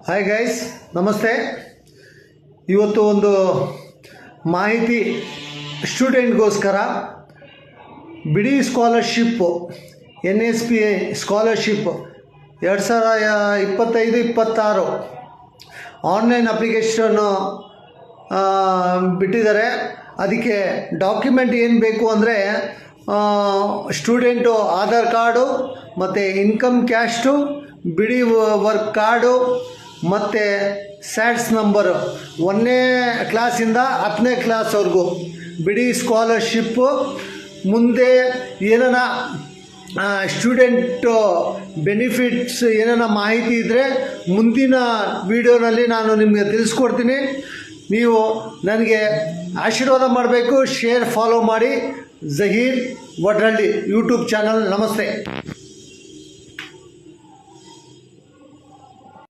Hi guys, ನಮಸ್ತೆ. ಇವತ್ತು ಒಂದು ಮಾಹಿತಿ ಸ್ಟೂಡೆಂಟ್ಗೋಸ್ಕರ ಬಿಡಿ scholarship NSP scholarship 2025-26 online application ಬಿಟ್ಟಿದ್ದಾರೆ. ಅದಕ್ಕೆ ಡಾಕ್ಯುಮೆಂಟ್ ಏನು ಬೇಕು ಅಂದರೆ ಸ್ಟೂಡೆಂಟು ಆಧಾರ್ ಕಾರ್ಡು ಮತ್ತು ಇನ್ಕಮ್ ಕ್ಯಾಸ್ಟು, ಬಿಡಿ ವರ್ಕ್ ಕಾರ್ಡು ಮತ್ತು ಸ್ಯಾಟ್ಸ್ ನಂಬರು 1ನೇ ಕ್ಲಾಸಿಂದ 10ನೇ ಕ್ಲಾಸ್ವರೆಗೂ ಬಿಡಿ ಸ್ಕಾಲರ್ಶಿಪ್ಪು. ಮುಂದೆ ಏನಾನ ಸ್ಟೂಡೆಂಟು ಬೆನಿಫಿಟ್ಸ್ ಏನಾನ ಮಾಹಿತಿ ಇದ್ದರೆ ಮುಂದಿನ ವಿಡಿಯೋನಲ್ಲಿ ನಾನು ನಿಮಗೆ ತಿಳಿಸ್ಕೊಡ್ತೀನಿ. ನೀವು ನನಗೆ ಆಶೀರ್ವಾದ ಮಾಡಬೇಕು. ಶೇರ್, ಫಾಲೋ ಮಾಡಿ. Zaheer Vadralli YouTube channel. ನಮಸ್ತೆ.